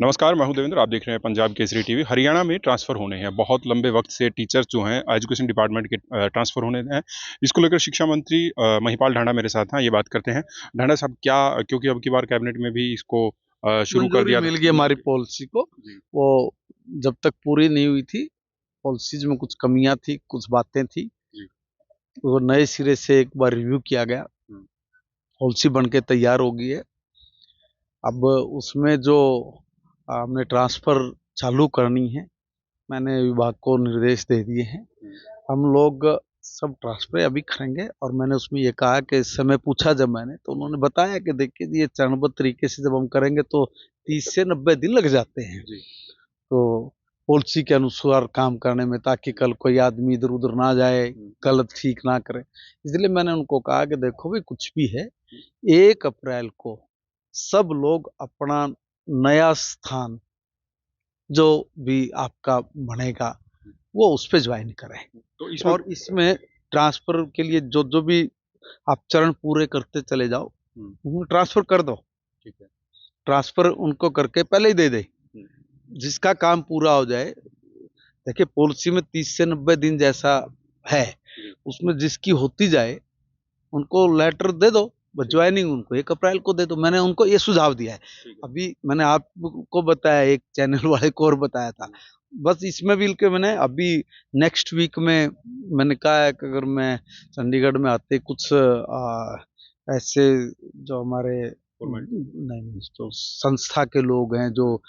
नमस्कार, मैं हूं देवेंद्र। आप देख रहे हैं पंजाब केसरी टीवी। हरियाणा में ट्रांसफ़र होने हैं, बहुत लंबे वक्त से टीचर्स जो हैं एजुकेशन डिपार्टमेंट के ट्रांसफ़र होने हैं। इसको लेकर शिक्षा मंत्री महिपाल ढांडा मेरे साथ हैं, ये बात करते हैं। ढांडा साहब, क्या क्योंकि अब की बार कैबिनेट में भी इसको शुरू कर मंजूरी दिया था। मिल गई हमारी पॉलिसी को। जी। वो जब तक पूरी नहीं हुई थी, पॉलिसीज में कुछ कमियां थी, कुछ बातें थी। जी। वो नए सिरे से एक बार रिव्यू किया गया, हम्म। पॉलिसी बन के तैयार हो गई है। अब उसमें जो हमने ट्रांसफर चालू करनी है, मैंने विभाग को निर्देश दे दिए हैं। हम्म। हम लोग सब ट्रांसफर अभी करेंगे। और मैंने उसमें ये कहा कि इस समय पूछा जब मैंने, तो उन्होंने बताया कि देखिए जी, ये चरणबद्ध तरीके से जब हम करेंगे तो 30 से 90 दिन लग जाते हैं। जी। तो पॉलिसी के अनुसार काम करने में, ताकि कल कोई आदमी इधर उधर ना जाए, गलत ठीक ना करे। इसलिए मैंने उनको कहा कि देखो भी, कुछ भी है, 1 अप्रैल को सब लोग अपना नया स्थान जो भी आपका बनेगा वो उस पे ज्वाइन करें। तो इसमें और इसमें ट्रांसफर के लिए जो जो भी आप चरण पूरे करते चले जाओ, ट्रांसफर कर दो। ठीक है। ट्रांसफर उनको करके पहले ही दे दे, हम्म। जिसका काम पूरा हो जाए। देखिए, पॉलिसी में 30 से 90 दिन जैसा है, जी। उसमें जिसकी होती जाए उनको लेटर दे दो, ज्वाइनिंग उनको 1 अप्रैल को दे दो। मैंने उनको ये सुझाव दिया है। ठीक है। अभी मैंने आपको बताया, एक चैनल वाले को और बताया था। बस इसमें भी के मैंने अभी नेक्स्ट वीक में मैंने कहा है कि अगर मैं चंडीगढ़ में आते कुछ ऐसे जो हमारे नहीं, तो संस्था के लोग हैं, जो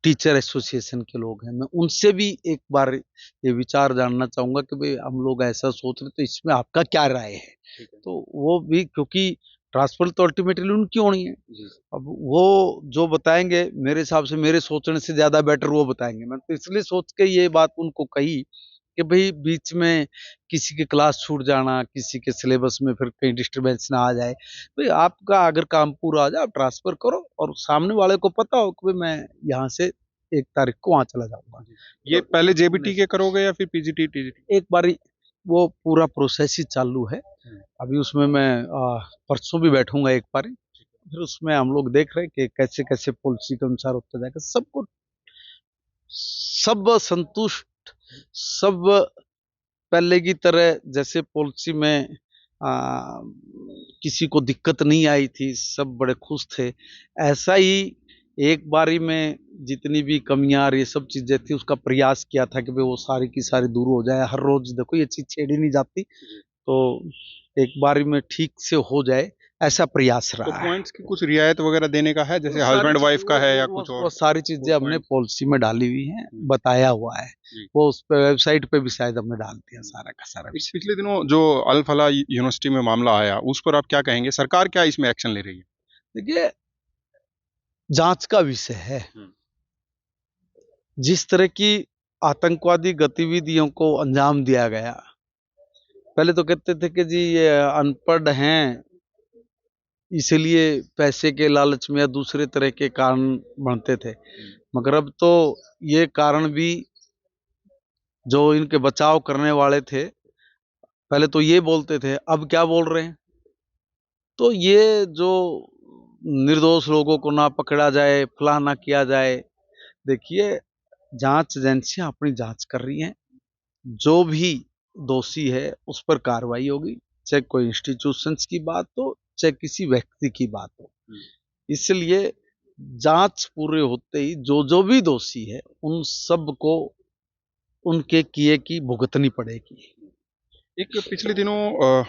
टीचर एसोसिएशन के लोग हैं, मैं उनसे भी एक बार ये विचार जानना चाहूंगा कि भाई, हम लोग ऐसा सोच रहे, तो इसमें आपका क्या राय है। तो वो भी, क्योंकि ट्रांसफर तो अल्टीमेटली उनकी होनी है। अब वो जो बताएंगे, मेरे हिसाब से मेरे सोचने से ज्यादा बेटर वो बताएंगे। मैं तो इसलिए सोच के ये बात उनको कही कि भाई, बीच में किसी की क्लास छूट जाना, किसी के सिलेबस में फिर कहीं डिस्टरबेंस ना आ जाए। भाई, आपका अगर काम पूरा आ जाए, आप ट्रांसफर करो, और सामने वाले को पता हो कि भाई, मैं यहाँ से 1 तारीख को वहां चला जाऊंगा। ये तो पहले जेबीटी के करोगे या फिर पीजीटी टीजीटी? एक बार वो पूरा प्रोसेस ही चालू है। अभी उसमें मैं परसों भी बैठूंगा एक बार। फिर उसमें हम लोग देख रहे हैं कि कैसे कैसे पॉलिसी के अनुसार होता जाएगा। सबको सब संतुष्ट, सब पहले की तरह जैसे पॉलिसी में आ, किसी को दिक्कत नहीं आई थी, सब बड़े खुश थे। ऐसा ही एक बारी में जितनी भी कमियां और ये सब चीजें थी, उसका प्रयास किया था कि भाई वो सारी की सारी दूर हो जाए। हर रोज देखो, ये चीज छेड़ी नहीं जाती, तो एक बारी में ठीक से हो जाए, ऐसा प्रयास तो रहा है। पॉइंट्स की कुछ रियायत वगैरह देने का है, वो जैसे सारी हस्बैंड चीज वाइफ का है या कुछ वो और? सारी चीजें गुड हमने पॉइंट्स। पॉलिसी में डाली हुई हैं, बताया हुआ है। जी। वो उस पे वेबसाइट पे भी शायद हमने डाल दिया सारा का सारा विषय। पिछले दिनों जो अल फलाह यूनिवर्सिटी में मामला आया, उस पर आप क्या कहेंगे? सरकार क्या इसमें एक्शन ले रही है? देखिए, जांच का विषय है। हम्म। जिस तरह की आतंकवादी गतिविधियों को अंजाम दिया गया, पहले तो कहते थे कि जी ये अनपढ़ हैं, इसलिए पैसे के लालच में या दूसरे तरह के कारण बनते थे। मगर अब तो ये कारण भी, जो इनके बचाव करने वाले थे, पहले तो ये बोलते थे, अब क्या बोल रहे हैं। तो ये जो निर्दोष लोगों को ना पकड़ा जाए, फलाह ना किया जाए। देखिए, जांच एजेंसियां अपनी जांच कर रही हैं। जो भी दोषी है उस पर कार्रवाई होगी, चाहे कोई इंस्टीट्यूशंस की बात हो, चाहे किसी व्यक्ति की बात हो। इसलिए जांच पूरे होते ही जो जो भी दोषी है, उन सब को उनके किए की भुगतनी पड़ेगी। एक पिछले दिनों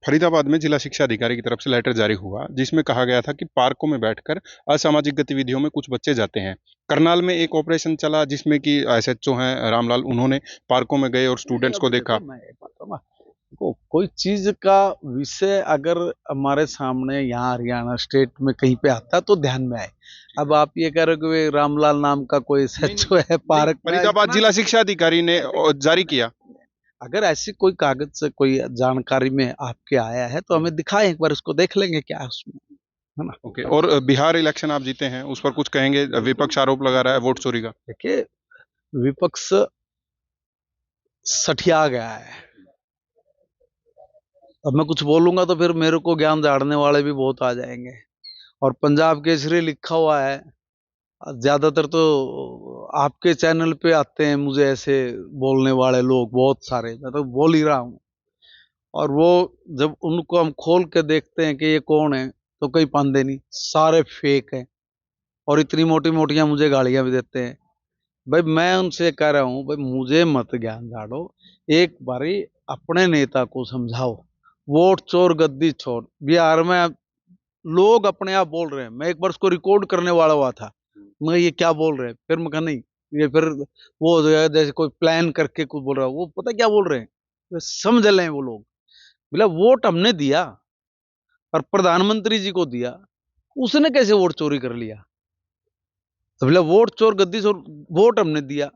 फरीदाबाद में जिला शिक्षा अधिकारी की तरफ से लेटर जारी हुआ, जिसमें कहा गया था कि पार्कों में बैठकर असामाजिक गतिविधियों में कुछ बच्चे जाते हैं। करनाल में एक ऑपरेशन चला, जिसमें कि एसएचओ हैं रामलाल, उन्होंने पार्कों में गए और स्टूडेंट्स को अब देखा। देखो, मैं एक बात कहूँ ना, कोई चीज का विषय अगर हमारे सामने यहाँ हरियाणा स्टेट में कहीं पे आता है, तो ध्यान में आए। अब आप ये कह रहे हो कि रामलाल नाम का कोई नहीं, नहीं, सच है नहीं, पार्क में, फरीदाबाद इतना जिला शिक्षा अधिकारी ने जारी नहीं। किया। अगर ऐसी कोई कागज से कोई जानकारी में आपके आया है, तो हमें दिखाएं, एक बार उसको देख लेंगे क्या है उसमें, है ना। ओके। और बिहार इलेक्शन आप जीते हैं, उस पर कुछ कहेंगे? विपक्ष आरोप लगा रहा है वोट चोरी का। देखिए, विपक्ष सठिया गया है। अब मैं कुछ बोलूंगा तो फिर मेरे को ज्ञान झाड़ने वाले भी बहुत आ जाएंगे। और पंजाब केसरी लिखा हुआ है। ज्यादातर तो आपके चैनल पे आते हैं मुझे ऐसे बोलने वाले लोग बहुत सारे, मैं तो बोल ही रहा हूँ। और वो जब उनको हम खोल के देखते हैं कि ये कौन है, तो कहीं पाते नहीं, सारे फेक हैं। और इतनी मोटी मोटियां मुझे गालियां भी देते हैं। भाई मैं उनसे कह रहा हूँ, भाई मुझे मत ज्ञान झाड़ो, एक बारी अपने नेता को समझाओ। वोट चोर गद्दी चोर, बिहार में लोग अपने आप बोल रहे हैं। मैं एक बार उसको रिकॉर्ड करने वाला हुआ था, मैं ये क्या बोल रहे हैं, फिर मैं कहा नहीं, ये फिर वो हो जाएगा जैसे कोई प्लान करके कुछ बोल रहा है, वो पता क्या बोल रहे हैं, तो समझ लें वो लोग। बोला वोट हमने दिया और प्रधानमंत्री जी को दिया, उसने कैसे वोट चोरी कर लिया। तो बोला वोट चोर गद्दी चोर, वोट हमने दिया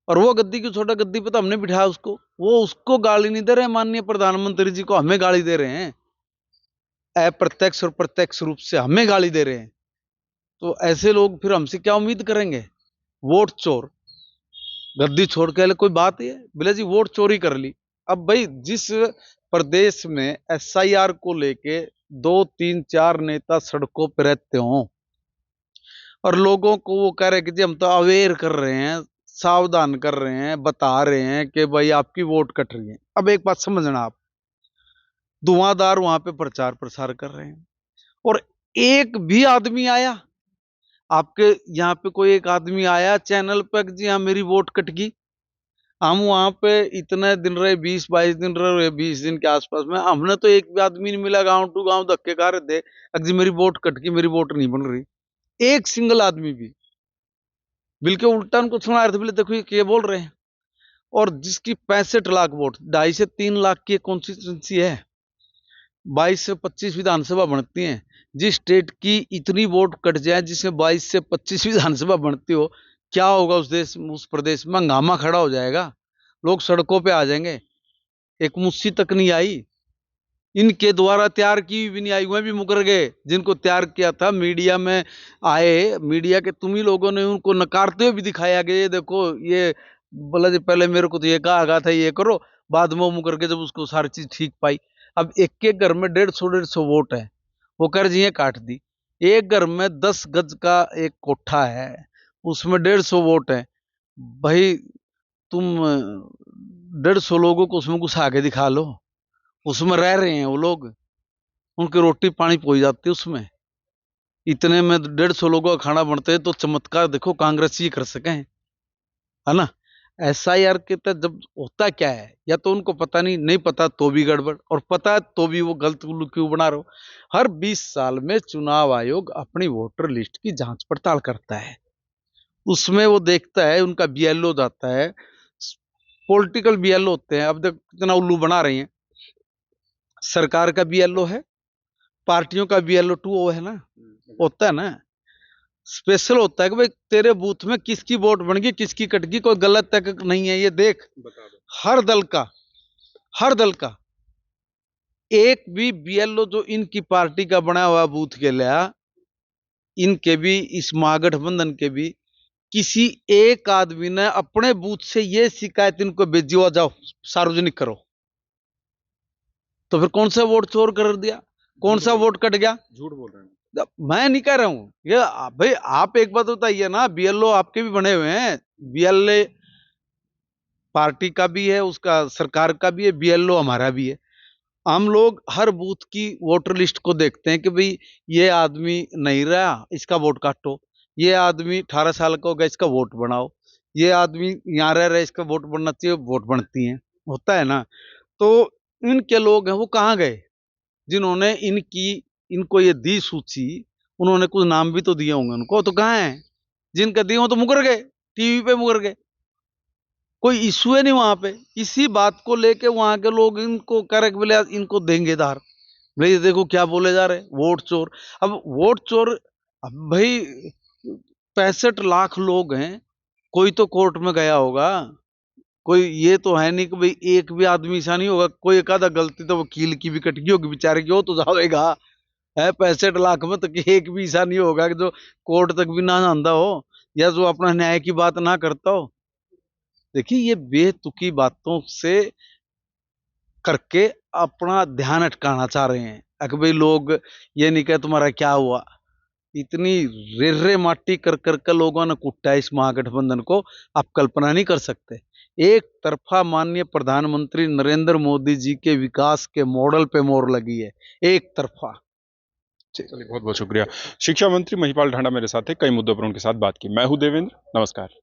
और वो गद्दी की छोटा गद्दी पे तो हमने बिठाया उसको, वो उसको गाली नहीं दे रहे हैं माननीय प्रधानमंत्री जी को, हमें गाली दे रहे हैं। अप्रत्यक्ष और प्रत्यक्ष रूप से हमें गाली दे रहे हैं। तो ऐसे लोग फिर हमसे क्या उम्मीद करेंगे। वोट चोर गद्दी छोड़ के कोई बात है, बोले जी वोट चोरी कर ली। अब भाई जिस प्रदेश में एसआईआर को लेके 2 3 4 नेता सड़कों पर रहते हों और लोगों को वो कह रहे कि जी हम तो अवेयर कर रहे हैं, सावधान कर रहे हैं, बता रहे हैं कि भाई आपकी वोट कट रही है। अब एक बात समझना आप, धुआंधार वहां पे प्रचार प्रसार कर रहे हैं और एक भी आदमी आया आपके यहाँ पे, कोई एक आदमी आया चैनल पर जी हाँ मेरी वोट कट गई। हम वहां पे इतने दिन रहे, 20 22 दिन रहे, 20 दिन के आसपास में, हमने तो एक भी आदमी नहीं मिला, गांव टू गांव धक्के खा रहे थे, जी मेरी वोट कट गई, मेरी वोट नहीं बन रही। एक सिंगल आदमी भी, बिल्कुल उल्टा उनको सुना रहे थे, बोले देखो ये क्या बोल रहे हैं। और जिसकी 65 लाख वोट, 2.5 से 3 लाख की कॉन्स्टिट्यूंसी है, 22 से 25 विधानसभा बनती हैं। जिस स्टेट की इतनी वोट कट जाए, जिसमें 22 से 25 विधानसभा बनती हो, क्या होगा उस देश, उस प्रदेश में हंगामा खड़ा हो जाएगा, लोग सड़कों पे आ जाएंगे। एक मुस्सी तक नहीं आई, इनके द्वारा तैयार की भी नहीं आई, वह भी मुकर गए। जिनको तैयार किया था मीडिया में आए, मीडिया के तुम ही लोगों ने उनको नकारते हुए भी दिखाया कि ये देखो ये, बोला जी पहले मेरे को तो ये कहा गया था ये करो, बाद में वो मुकर के जब उसको सारी चीज ठीक पाई। अब एक एक घर में 150 150 वोट है, वो कर जी काट दी। एक घर में 10 गज का एक कोठा है, उसमें 150 वोट है। भाई तुम 150 लोगों को उसमें घुसा के दिखा लो, उसमें रह रहे हैं वो लोग, उनकी रोटी पानी पहुंच जाती है उसमें। इतने में 150 लोगों का खाना बनते है, तो चमत्कार देखो कांग्रेस ये कर सके, है ना। एसआईआर के तहत जब होता क्या है, या तो उनको पता नहीं, नहीं पता तो भी गड़बड़, और पता है तो भी वो गलत उल्लू क्यों बना रहे हो। हर 20 साल में चुनाव आयोग अपनी वोटर लिस्ट की जांच पड़ताल करता है, उसमें वो देखता है, उनका बीएलओ जाता है, पॉलिटिकल बीएलओ होते हैं। अब देख कितना उल्लू बना रही हैं, सरकार का बीएलओ है, पार्टियों का बीएलओ 2 है ना, होता है ना, स्पेशल होता है कि भाई तेरे बूथ में किसकी वोट बन गई, किसकी कट गई, कोई गलत तक नहीं है, ये देख बता दो। हर दल का, हर दल का एक भी बीएलओ जो इनकी पार्टी का बना हुआ बूथ के लिया, इनके भी, इस महागठबंधन के भी किसी एक आदमी ने अपने बूथ से ये शिकायत इनको भेजी, हो जाओ सार्वजनिक करो, तो फिर कौन सा वोट चोर कर दिया, कौन सा वोट कट गया। झूठ बोल रहे हैं, मैं नहीं कह रहा हूं ये। भाई आप एक बात बताइए ना, बीएलओ आपके भी बने हुए हैं, बीएलए पार्टी का भी है, उसका सरकार का भी है, बीएलओ हमारा भी है। हम लोग हर बूथ की वोटर लिस्ट को देखते हैं कि भाई ये आदमी नहीं रहा, इसका वोट काटो, ये आदमी 18 साल का हो गया, इसका वोट बनाओ, ये आदमी यहाँ रह रहा है, इसका वोट बनना चाहिए, वोट बनती है, होता है ना। तो इनके लोग हैं वो कहाँ गए, जिन्होंने इनको ये दी सूची, उन्होंने कुछ नाम भी तो दिए होंगे उनको, तो कहाँ है, जिनका दिए वो तो मुकर गए, टीवी पे मुकर गए, कोई इशू है नहीं वहां पे। इसी बात को लेके वहां के लोग इनको करे बोले इनको देंगे दार, भाई देखो क्या बोले जा रहे, वोट चोर। अब वोट चोर, अब भाई 65 लाख लोग हैं, कोई तो कोर्ट में गया होगा, कोई ये तो है नहीं कि भाई एक भी आदमी ऐसा नहीं होगा, कोई एक आधा गलती तो वकील की भी कटगी होगी बेचारे की, हो तो जाएगा है। 65 लाख में तो एक भी ऐसा नहीं होगा कि जो कोर्ट तक भी ना जानता हो, या जो अपना न्याय की बात ना करता हो। देखिए ये बेतुकी बातों से करके अपना ध्यान अटकाना चाह रहे हैं, कि भाई लोग ये नहीं कहे तुम्हारा क्या हुआ, इतनी रेर्रे माटी कर कर के लोगों ने कुटा इस महागठबंधन को, आप कल्पना नहीं कर सकते। एक तरफा माननीय प्रधानमंत्री नरेंद्र मोदी जी के विकास के मॉडल पे मोहर लगी है, एक तरफा। चलिए बहुत बहुत शुक्रिया। शिक्षा मंत्री महिपाल ढांडा मेरे साथ थे, कई मुद्दों पर उनके साथ बात की। मैं हूं देवेंद्र, नमस्कार।